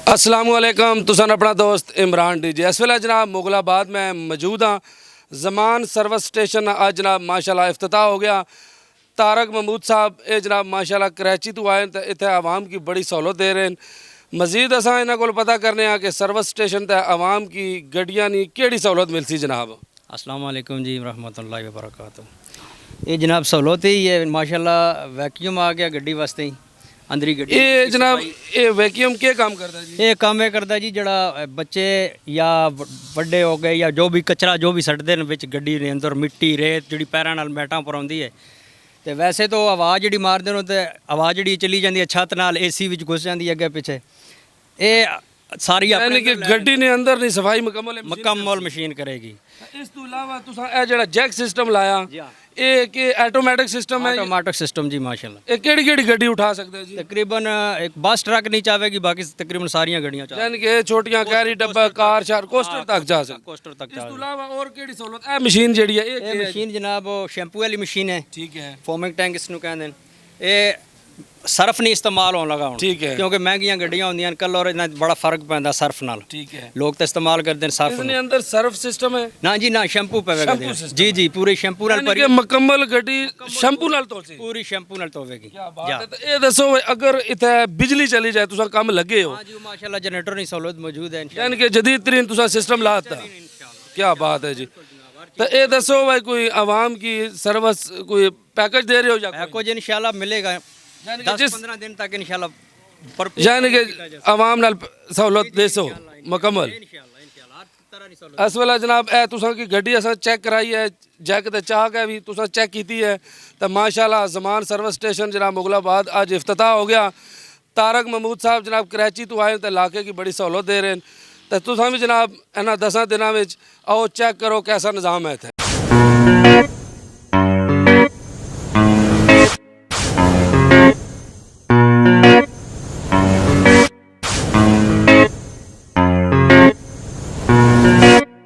असलामुअलैकुम तुसन अपना दोस्त इमरान डी जे इस वेले जनाब मुगलाबाद में मौजूद हाँ। जमान सर्विस स्टेशन आज जनाब माशाल्लाह इफ्तिताह हो गया। तारक महमूद साहब ये जनाब माशाल्लाह कराची तो आए तो इतने आवाम की बड़ी सहूलत दे रहे हैं। मजीद असा इन्हों को पता करने आ कि सर्विस स्टेशन ते आवाम की गड्डियां नहीं केड़ी सहूलत मिलती जनाब। अस्सलाम वालेकुम जी रहमतुल्लाहि व बरकातहू। ये जनाब सहूलत ही है माशाल्लाह वैक्यूम आ गया गड्डी वास्ते ही अंदरी गड्डी। ये जनाब ये वैक्यूम क्या काम करता है जी? ये काम है करता जी जड़ा बच्चे या बड़े हो गए या जो भी कचरा जो भी सटते हैं विच गड्डी ने अंदर मिट्टी रेत जी पैरों नाल मैटां पर आउंदी है तो वैसे तो आवाज़ जी मारते हो तो आवाज़ जी चली जाती है छत नाल AC विच घुस जाती है अगे पिछे। ये सारी यानी कि गड्डी ने अंदर नहीं सफाई मुकम्मल मशीन करेगी। इस तो इलावा तुसा ए जेड़ा जैक सिस्टम लाया ये कि ऑटोमेटिक सिस्टम है? ऑटोमेटिक सिस्टम जी माशाल्लाह। ये केड़ी गड्डी उठा सकते हैं जी? तकरीबन एक बस ट्रक नहीं चाहेगी बाकी तकरीबन सारियां गड्डियां चाहे यानी कि छोटियां कैरी डब्बा कार शार कोस्टर तक जा सकते। कोस्टर तक इस तो इलावा और केड़ी सहूलत है? मशीन जेड़ी है ये मशीन जनाब शैंपू वाली मशीन है। ठीक है। फोमिंग टैंक इसनू कहते हैं। ये सर्फ नहीं इस्तेमाल होने लगा हुण। ठीक है। क्योंकि महंगियां गड्डियां होंदियां कल और इन्ना बड़ा फर्क पैंदा सर्फ नाल। ठीक है। लोग तो इस्तेमाल करते हैं सर्फ इसने अंदर सर्फ सिस्टम है? ना जी ना शैंपू पवेगा जी जी पूरी शैंपू नाल यानी कि मुकम्मल गड्डी शैंपू नाल धोसी पूरी शैंपू नाल धोवेगी। क्या बात है। तो ये दसो अगर इथे बिजली चली जाए तुसा कम लगे हो? हां जी माशाल्लाह जनरेटर की सहूलत मौजूद है इंशाल्लाह। यानी कि जदीद तरीन तुसा सिस्टम लाता। क्या बात है जी। तो ये दसो भाई कोई आवाम की सर्विस कोई पैकेज दे रहे हो या पैकेज इंशाल्लाह मिलेगा 10-15 दिन तक इंशाल्लाह। यानी कि आवाम नाल सहूलत देसो मुकम्मल इस वेले जनाब ए तुसा की गड्डी असा चेक कराई है जैक ते चाक है भी तुसा चेक की है तो माशाल्लाह जमान सर्विस स्टेशन जनाब मुगलाबाद आज इफ्तिताह हो गया। तारक महमूद साहब जनाब कराची तो आए तो इलाके की बड़ी सहूलत दे रहे हैं तो तुसा भी जनाब इन्होंने 10 दिनों में आओ चेक करो कैसा निज़ाम है इत्थे।